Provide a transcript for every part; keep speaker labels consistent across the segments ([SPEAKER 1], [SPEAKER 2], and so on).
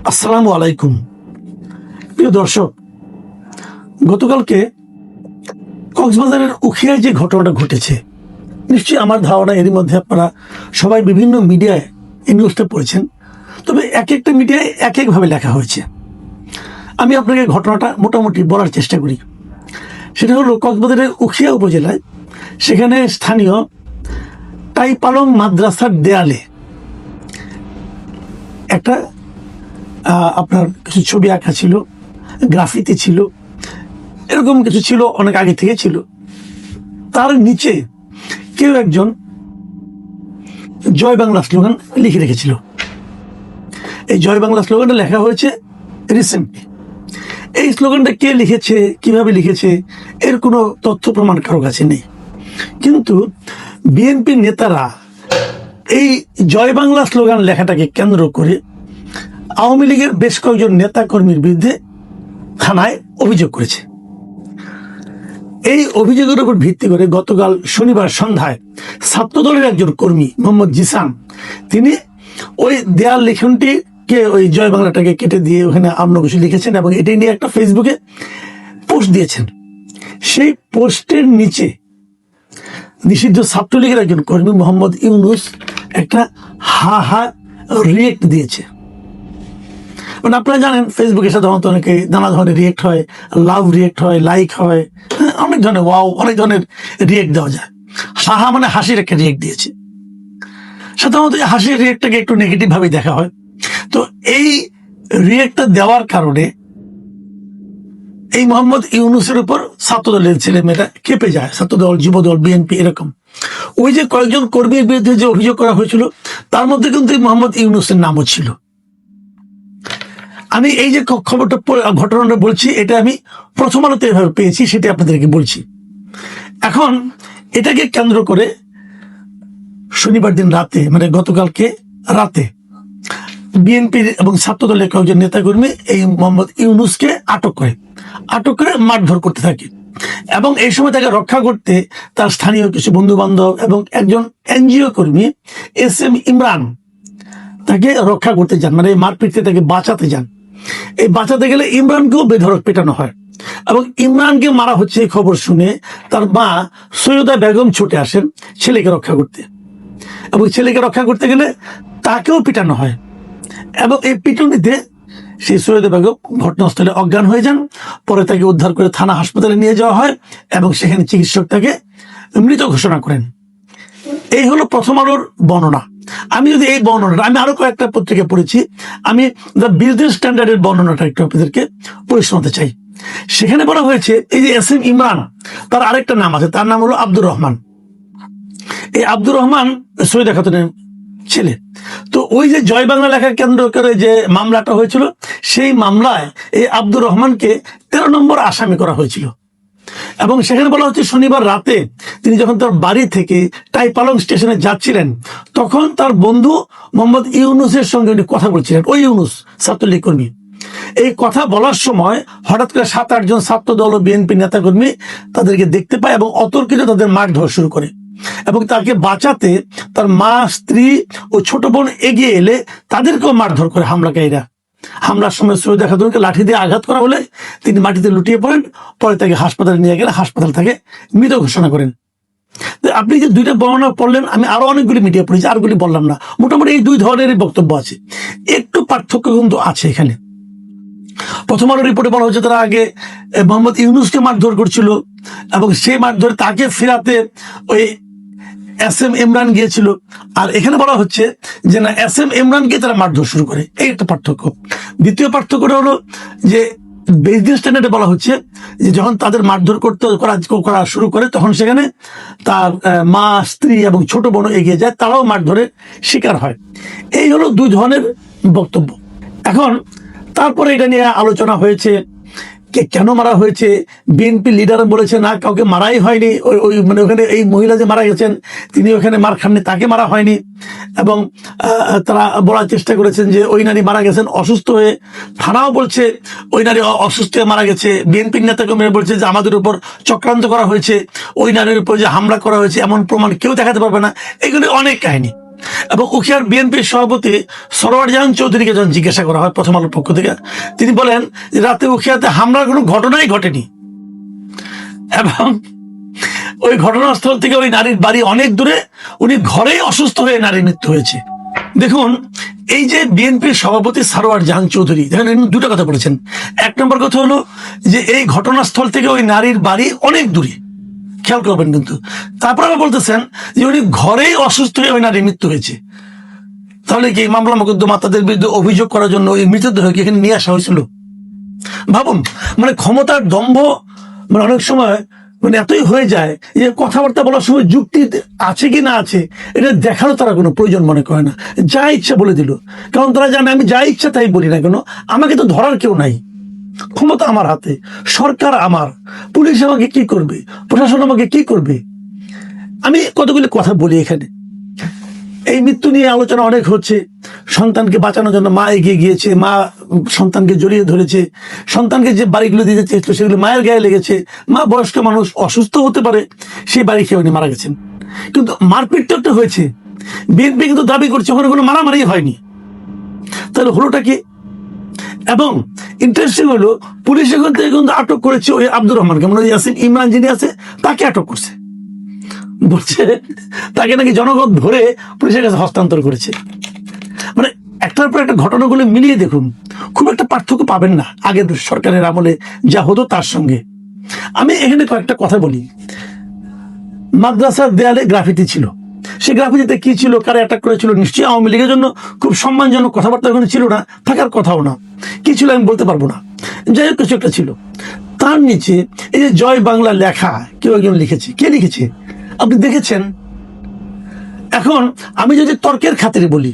[SPEAKER 1] আসসালামু আলাইকুম। প্রিয় দর্শক, গতকালকে কক্সবাজারের উখিয়ায় যে ঘটনাটা ঘটেছে, নিশ্চয়ই আমার ধারণা এরই মধ্যে আপনারা সবাই বিভিন্ন মিডিয়ায় এই নিউজটা পড়েছেন। তবে এক একটা মিডিয়ায় এক একভাবে লেখা হয়েছে। আমি আপনাকে ঘটনাটা মোটামুটি বলার চেষ্টা করি। সেটা হলো কক্সবাজারের উখিয়া উপজেলায়, সেখানে স্থানীয় টাইপালং মাদ্রাসার দেয়ালে একটা আপনার কিছু ছবি আঁকা ছিল, গ্রাফিতি ছিল, এরকম কিছু ছিল, অনেক আগে থেকে ছিল। তার নিচে কেউ একজন জয় বাংলা স্লোগান লিখে রেখেছিল। এই জয় বাংলা স্লোগানটা লেখা হয়েছে রিসেন্টলি। এই স্লোগানটা কে লিখেছে, কিভাবে লিখেছে, এর কোনো তথ্য প্রমাণ কারো কাছে নেই। কিন্তু বিএনপির নেতারা এই জয় বাংলা স্লোগান লেখাটাকে কেন্দ্র করে আওয়ামী লীগের বেশ কয়েকজন নেতা কর্মীর বিরুদ্ধে থানায় অভিযোগ করেছে। এই অভিযোগের উপর ভিত্তি করে গতকাল শনিবার সন্ধ্যায় ছাত্রদলের একজন কর্মী মোহাম্মদ জিসান, তিনি ওই দেয়াল লিখনটিকে, ওই জয় বাংলাটাকে কেটে দিয়ে ওখানে অন্য কিছু লিখেছেন এবং এটাই নিয়ে একটা ফেসবুকে পোস্ট দিয়েছেন। সেই পোস্টের নিচে নিষিদ্ধ ছাত্রলীগের একজন কর্মী মোহাম্মদ ইউনুস একটা হা হা রিয়েক্ট দিয়েছে। মানে আপনারা জানেন, ফেসবুকে সাধারণত অনেকে নানা ধরনের রিয়েক্ট হয়, লাভ রিয়েক্ট হয়, লাইক হয়, অনেক ধরনের ওয়াও, অনেক ধরনের রিয়েক্ট দেওয়া যায়। হাহা মানে হাসির একটা রিয়েক্ট দিয়েছে। সাধারণত হাসির রিয়েক্টটাকে একটু নেগেটিভ ভাবে দেখা হয়। তো এই রিয়েক্টটা দেওয়ার কারণে এই মোহাম্মদ ইউনুসের উপর ছাত্রদলের ছেলেমেয়েরা খেপে যায়। ছাত্রদল, যুবদল, বিএনপি, এরকম ওই যে কয়েকজন কর্মীর বিরুদ্ধে যে অভিযোগ করা হয়েছিল, তার মধ্যে কিন্তু মোহাম্মদ ইউনুসের নামও ছিল। আমি এই যে খবরটা, ঘটনাটা বলছি, এটা আমি প্রথম আলোতে এভাবে পেয়েছি, সেটা আপনাদেরকে বলছি। এখন এটাকে কেন্দ্র করে শনিবার দিন রাতে, মানে গতকালকে রাতে, বিএনপির এবং ছাত্রদলের কয়েকজন নেতাকর্মী এই মোহাম্মদ ইউনুসকে আটক করে মারধর করতে থাকে। এবং এই সময় তাকে রক্ষা করতে তার স্থানীয় কিছু বন্ধু বান্ধব এবং একজন এনজিও কর্মী SM ইমরান তাকে রক্ষা করতে যান, মানে মারপিট থেকে তাকে বাঁচাতে যান। এই বাঁচাতে গেলে ইমরানকেও বেধড়ক পেটানো হয় এবং ইমরানকে মারা হচ্ছে এই খবর শুনে তার মা সৈয়দা বেগম ছুটে আসেন ছেলেকে রক্ষা করতে, এবং ছেলেকে রক্ষা করতে গেলে তাকেও পিটানো হয়। এবং এই পিটুনিতে সেই সৈয়দা বেগম ঘটনাস্থলে অজ্ঞান হয়ে যান। পরে তাকে উদ্ধার করে থানা হাসপাতালে নিয়ে যাওয়া হয় এবং সেখানে চিকিৎসক তাকে মৃত ঘোষণা করেন। এই হলো প্রথম আলোর বর্ণনা। আমি যদি এই বর্ণনাটা, আমি আরো কয়েকটা পত্রিকা পড়েছি, আমি দ্য বিজনেস স্ট্যান্ডার্ডের বর্ণনাটা একটু আপনাদেরকে পড়ে শোনাতে চাই। সেখানে বলা হয়েছে, এই যে SM ইমরান, তার আরেকটা নাম আছে, তার নাম হলো আব্দুর রহমান। এই আব্দুর রহমান সৈয়দা খাতুনের ছেলে। তো ওই যে জয় বাংলা লেখা কেন্দ্র করে যে মামলাটা হয়েছিল, সেই মামলায় এই আব্দুর রহমানকে 13 নম্বর আসামি করা হয়েছিল। এবং সেখানে বলা হচ্ছে, শনিবার রাতে তিনি যখন তার বাড়ি থেকে টাইপালং স্টেশনে যাচ্ছিলেন, তখন তার বন্ধু মোহাম্মদ ইউনুসের সঙ্গে উনি কথা বলছিলেন। ওই ইউনুস ছাত্রলীগ কর্মী। এই কথা বলার সময় হঠাৎ করে 7-8 জন ছাত্রদল ও বিএনপি নেতাকর্মী তাদেরকে দেখতে পায় এবং অতর্কিত তাদের মারধর শুরু করে। এবং তাকে বাঁচাতে তার মা, স্ত্রী ও ছোট বোন এগিয়ে এলে তাদেরকেও মারধর করে হামলাকারীরা। হামলার সময় সৈয়দা খাতুনকে লাঠি দিয়ে আঘাত করা হলে তিনি মাটিতে লুটিয়ে পড়েন। পরে তাকে হাসপাতালে নিয়ে গেলে হাসপাতাল থেকে মৃত ঘোষণা করেন। আপনি যে দুইটা বর্ণনা পড়লেন, আমি আরো অনেকগুলি মিডিয়া পড়েছি, আরগুলি বললাম না। মোটামুটি এই দুই ধরনের বক্তব্য আছে। একটু পার্থক্য কিন্তু আছে এখানে। প্রথম আলো রিপোর্টে বলা হচ্ছে, তারা আগে মোহাম্মদ ইউনুসকে মারধর করছিল এবং সেই মারধর তাকে ফেরাতে ওই SM ইমরান গিয়েছিল। আর এখানে বলা হচ্ছে যে না, SM ইমরানকে তারা মারধর শুরু করে। এই একটা পার্থক্য। দ্বিতীয় পার্থক্যটা হলো যে বিজনেস স্ট্যান্ডার্ডে বলা হচ্ছে যে যখন তাদের মারধর করা শুরু করে, তখন সেখানে তার মা, স্ত্রী এবং ছোট বোন এগিয়ে যায়, তারাও মারধরের শিকার হয়। এই হলো দুই ধরনের বক্তব্য। এখন তারপরে এটা নিয়ে আলোচনা হয়েছে, কেন মারা হয়েছে। বিএনপি লিডার বলেছে না, কাউকে মারাই হয়নি। ওই মানে ওখানে এই মহিলা যে মারা গেছেন, তিনি ওখানে মার খাননি, তাকে মারা হয়নি। এবং তারা বলার চেষ্টা করেছেন যে ওই নারী মারা গেছেন অসুস্থ হয়ে। থানাও বলছে ওই নারী অসুস্থ হয়ে মারা গেছে। বিএনপির নেতাকর্মীরা বলছে যে আমাদের উপর চক্রান্ত করা হয়েছে, ওই নারীর উপর যে হামলা করা হয়েছে এমন প্রমাণ কেউ দেখাতে পারবে না। এগুলি অনেক কাহিনী। এবং উখিয়ার বিএনপির সভাপতি সরোয়ার জাহান চৌধুরীকে যখন জিজ্ঞাসা করা হয় প্রথম আলোর পক্ষ থেকে, তিনি বলেন যে রাতে উখিয়াতে হামলার কোনো ঘটনাই ঘটেনি এবং ওই ঘটনাস্থল থেকে ওই নারীর বাড়ি অনেক দূরে, উনি ঘরেই অসুস্থ হয়ে নারীর মৃত্যু হয়েছে। দেখুন, এই যে বিএনপির সভাপতি সরোয়ার জাহান চৌধুরী দেখেন দুটো কথা বলেছেন। এক নম্বর কথা হলো যে এই ঘটনাস্থল থেকে ওই নারীর বাড়ি অনেক দূরে, খেয়াল করবেন কিন্তু। তারপর আবার বলতেছেন যে উনি ঘরেই অসুস্থ হয়ে ওই নারীর মৃত্যু হয়েছে। তাহলে কি মামলা মোকদ্দমা তাদের বিরুদ্ধে অভিযোগ করার জন্য ওই মৃতদেহকে এখানে নিয়ে আসা হয়েছিল? ভাবুন, মানে ক্ষমতার দম্ভ মানে অনেক সময় মানে এতই হয়ে যায় যে কথাবার্তা বলার সময় যুক্তি আছে কি না আছে এটা দেখারও তারা কোনো প্রয়োজন মনে করে না, যা ইচ্ছা বলে দিল। কারণ তারা জানে আমি যা ইচ্ছা তাই বলি না কেন, আমাকে তো ধরার কেউ নাই, ক্ষমতা আমার হাতে, সরকার আমার, পুলিশ আমাকে কি করবে, প্রশাসন আমাকে কি করবে। আমি কতগুলি কথা বলি এখানে। এই মৃত্যু নিয়ে আলোচনা অনেক হচ্ছে। সন্তানকে বাঁচানোর জন্য মা এগিয়ে গিয়েছে, মা সন্তানকে জড়িয়ে ধরেছে, সন্তানকে যে বাড়িগুলো দিতে চেয়েছিল সেগুলো মায়ের গায়ে লেগেছে। মা বয়স্ক মানুষ, অসুস্থ হতে পারে, সেই বাড়ি খেয়ে উনি মারা গেছেন। কিন্তু মারপিট তো একটা হয়েছে। বিএনপি কিন্তু দাবি করছে ওখানে কোনো মারামারি হয়নি। তাহলে হলোটা কি? এবং ইন্টারেস্টিং হলো পুলিশ এখান থেকে কিন্তু আটক করেছে ওই আব্দুর রহমানকে, মানে ইয়াসিন ইমরান যিনি আছে তাকে আটক করছে, বলছে তাকে নাকি জনগণ ধরে পুলিশের কাছে হস্তান্তর করেছে। মানে একটার পর একটা ঘটনাগুলো মিলিয়ে দেখুন, খুব একটা পার্থক্য পাবেন না আগের সরকারের আমলে যা হতো তার সঙ্গে। আমি এখানে কয়েকটা কথা বলি। মাদ্রাসার দেয়ালে গ্রাফিতি ছিল, সেই গ্রাফিতিতে কি ছিল, কারা অ্যাটাক করেছিল? নিশ্চয়ই আওয়ামী লীগের জন্য খুব সম্মানজনক কথাবার্তা ওখানে ছিল না, থাকার কথাও না। কি ছিল আমি বলতে পারবো না, যাই হোক কিছু একটা ছিল। তার নিচে এই যে জয় বাংলা লেখা কেউ একজন লিখেছে, কে লিখেছে আপনি দেখেছেন? এখন আমি যদি তর্কের খাতিরে বলি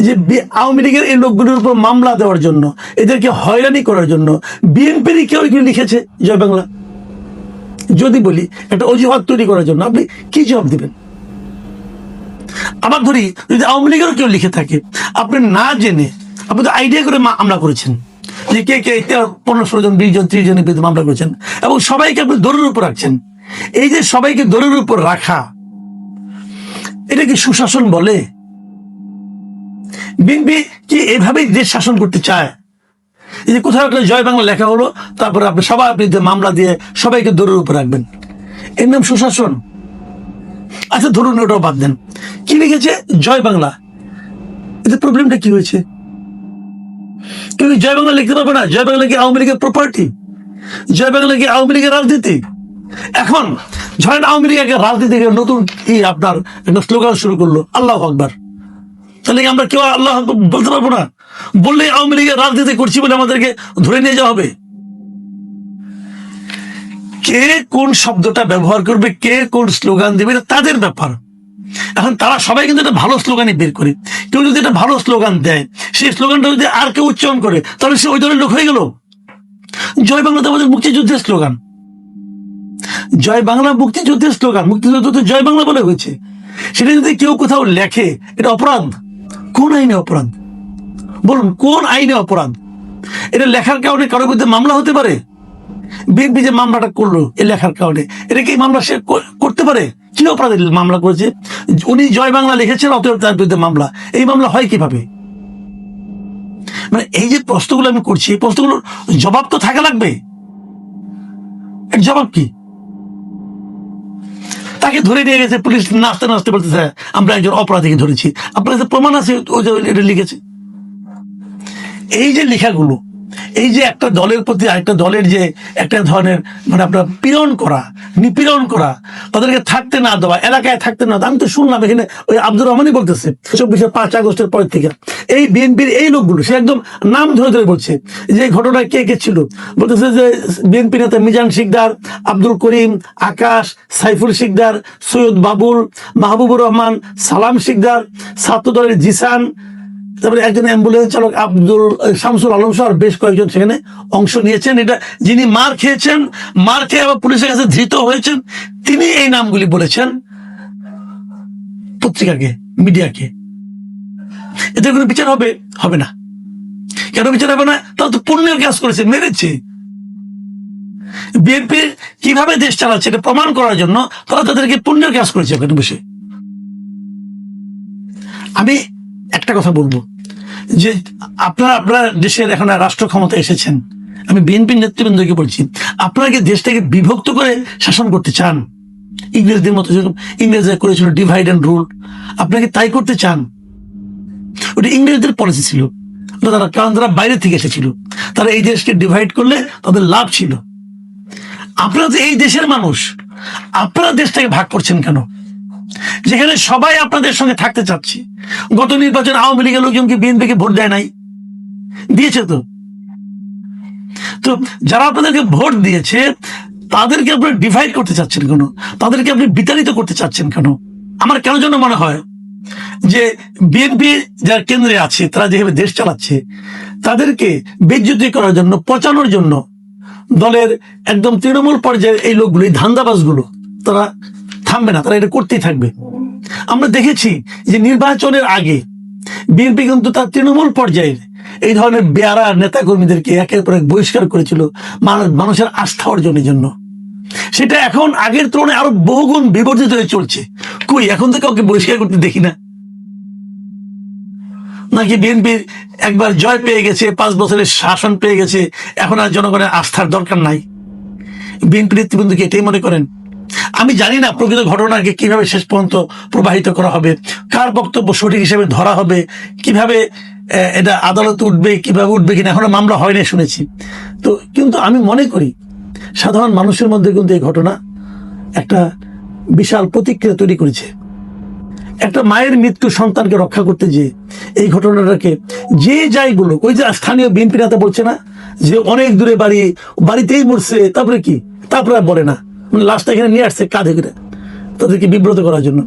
[SPEAKER 1] যে আওয়ামী লীগের এই লোকগুলোর উপর মামলা দেওয়ার জন্য, এদেরকে হয়রানি করার জন্য বিএনপির কেউ লিখেছে জয় বাংলা, যদি বলি একটা অজুহাত তৈরি করার জন্য, আপনি কি জবাব দিবেন? আবার ধরি যদি আওয়ামী লীগেরও কেউ লিখে থাকে, আপনি না জেনে আপনি তো আইডিয়া করে মামলা করেছেন যে কে কে 15-16 জন 20 জন 30 জনের বিরুদ্ধে মামলা করেছেন এবং সবাইকে আপনি দৌড়ের উপর রাখছেন। এই যে সবাইকে দৌড়ের উপর রাখা, এটা কি সুশাসন বলে? বিএনপি কি এভাবেই দেশ শাসন করতে চায়? এই যে কোথাও একটা জয় বাংলা লেখা হলো, তারপরে আপনি সবাই বিরুদ্ধে মামলা দিয়ে সবাইকে দৌড়ের উপর রাখবেন, এর নাম সুশাসন? আচ্ছা ধরুন ওটাও বাদ দেন, কি লিখেছে জয় বাংলা, এতে প্রবলেমটা কি হয়েছে? কিন্তু জয় বাংলা লিখতে পারবে না? জয় বাংলা কি আওয়ামী লীগের প্রপার্টি? জয় বাংলা কি আওয়ামী লীগের রাজনীতি? এখন ধরেন আওয়ামী লীগ একটা রাজনীতি নতুন কি আপনার একটা স্লোগান শুরু করলো, আল্লাহ আকবার, তাহলে আমরা কেউ আল্লাহ বলতে পারবো না? বললে আওয়ামী লীগের রাজনীতি করছি বলে আমাদেরকে ধরে নিয়ে যাওয়া হবে? কে কোন শব্দটা ব্যবহার করবে, কে কোন স্লোগান দেবে, এটা তাদের ব্যাপার। এখন তারা সবাই কিন্তু একটা ভালো স্লোগানই বের করে। কেউ যদি একটা ভালো স্লোগান দেয়, সেই স্লোগানটা যদি আর কেউ উচ্চারণ করে, তাহলে সে ওই ধরনের লোক হয়ে গেল। জয় বাংলা তো আমাদের মুক্তিযুদ্ধের স্লোগান, জয় বাংলা মুক্তিযুদ্ধের স্লোগান, মুক্তিযুদ্ধ তো জয় বাংলা বলে হয়েছে। সেটা যদি কেউ কোথাও লেখে, এটা অপরাধ। কোন আইনে অপরাধ বলুন, কোন আইনে অপরাধ? এটা লেখার কারণে কারোর বিরুদ্ধে মামলা হতে পারে? বিএনপি যে মামলাটা করলো এই লেখার কারণে, এটা কি মামলা সে করতে পারে? কি অপরাধে মামলা করেছে? উনি জয় বাংলা লিখেছেন, অতএব তার বিরুদ্ধে মামলা। এই মামলা হয় কিভাবে? মানে এই যে প্রশ্নগুলো আমি করছি, এই প্রশ্নগুলোর জবাব তো থাকা লাগবে। এর জবাব কি? তাকে ধরে নিয়ে গেছে পুলিশ, নাচতে নাচতে বলতেছে আমরা একজন অপরাধীকে ধরেছি। আপনার কাছে প্রমাণ আছে ও যে এটা লিখেছে? এই যে লেখাগুলো, এই যে একটা দলের প্রতি আরেকটা দলের যে একটা ধরনের মানে আপনার পীড়ন করা, নিপীড়ন করা, তাদেরকে থাকতে না দেওয়া, এলাকায় থাকতে না দেওয়া। আমি তো শুনলাম এখানে ওই আব্দুর রহমানই বলতেছে 5 আগস্টের পর থেকে এই বিএনপির এই লোকগুলো, সে একদম নাম ধরে ধরে বলছে যে ঘটনায় কে কে ছিল। বলতেছে যে বিএনপি নেতা মিজান শিকদার, আব্দুল করিম, আকাশ, সাইফুল শিকদার, সৈয়দ বাবুল, মাহবুবুর রহমান, সালাম শিকদার, ছাত্র দলের জিসান, তারপরে একজন অ্যাম্বুলেন্স চালক আব্দুল শামসুল আলম সহ বেশ কয়েকজন সেখানে অংশ নিয়েছেন। এটা যিনি মার খেয়েছেন, মার খেয়ে আবার পুলিশের কাছে ধৃত হয়েছেন, তিনি এই নামগুলি বলেছেন পত্রিকাকে, মিডিয়াকে। এতে কোনো বিচার হবে? হবে না। কেন বিচার হবে না? তারা তো পুণ্যের কাজ করেছে, মেরেছে। বিএনপি কিভাবে দেশ চালাচ্ছে এটা প্রমাণ করার জন্য তারা তাদেরকে পুণ্যের কাজ করেছে ওখানে বসে। আমি একটা কথা বলবো যে আপনারা দেশের এখন রাষ্ট্র ক্ষমতা এসেছেন, আমি বিএনপির নেতৃবৃন্দকে বলছি, আপনারা কি দেশটাকে বিভক্ত করে শাসন করতে চান? ইংরেজদের মতো যেরকম ইংরেজরা করেছিল ডিভাইড অ্যান্ড রুল, আপনাকে তাই করতে চান? ওটা ইংরেজদের পলিসি ছিল, কারণ তারা বাইরে থেকে এসেছিল, তারা এই দেশকে ডিভাইড করলে তাদের লাভ ছিল। আপনারা তো এই দেশের মানুষ, আপনারা দেশটাকে ভাগ করছেন কেন? যেখানে সবাই আপনাদের সঙ্গে থাকতে চাচ্ছে। গত নির্বাচন আওয়ামী লীগের লোকজনকে বিএনপিকে ভোট দেয় নাই, দিয়েছে তো। তো যারা আপনাদেরকে ভোট দিয়েছে তাদেরকে আপনারা ডিভাইড করতে চাচ্ছেন কেন? তাদেরকে আপনি বিতাড়িত করতে চাচ্ছেন কেন? আমার কেন যেন মনে হয় যে বিএনপি যারা কেন্দ্রে আছে, তারা যেভাবে দেশ চালাচ্ছে, তাদেরকে বেইজ্জতি করার জন্য, পচানোর জন্য দলের একদম তৃণমূল পর্যায়ের এই লোকগুলো, এই ধান্দাবাজগুলো, তারা থামবে না, তারা এটা করতেই থাকবে। আমরা দেখেছি যে নির্বাচনের আগে বিএনপি কিন্তু তার তৃণমূল পর্যায়ের এই ধরনের বেয়ারা নেতা কর্মীদেরকে একের পর এক বহিষ্কার করেছিল মানুষের আস্থা অর্জনের জন্য। সেটা এখন আগের তুলনায় আরো বহুগুণ বিবর্ধিত হয়ে চলছে। কই, এখন তো কাউকে বহিষ্কার করতে দেখি না। নাকি বিএনপির একবার জয় পেয়ে গেছে, 5 বছরের শাসন পেয়ে গেছে, এখন আর জনগণের আস্থার দরকার নাই? বিএনপি নেতৃবৃন্দকে এটাই মনে করেন? আমি জানি না প্রকৃত ঘটনাকে কিভাবে শেষ পর্যন্ত প্রবাহিত করা হবে, কার বক্তব্য সঠিক হিসেবে ধরা হবে, কিভাবে এটা আদালতে উঠবে, কিভাবে উঠবে কিনা, এখনো মামলা হয় না শুনেছি তো। কিন্তু আমি মনে করি সাধারণ মানুষের মধ্যে কিন্তু এই ঘটনা একটা বিশাল প্রতিক্রিয়া তৈরি করেছে। একটা মায়ের মৃত্যু সন্তানকে রক্ষা করতে যে এই ঘটনাটাকে যে যাই বলুক, ওই যে স্থানীয় বিএনপি নেতা বলছে না যে অনেক দূরে বাড়ি, বাড়িতেই মরছে, তারপরে কি, তারপরে বলে না, মানে লাশটা এখানে নিয়ে আসছে কাঁধে করে, তাদেরকে বিব্রত করার জন্য।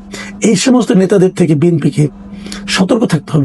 [SPEAKER 1] এই সমস্ত নেতাদের থেকে বিএনপিকে সতর্ক থাকতে হবে।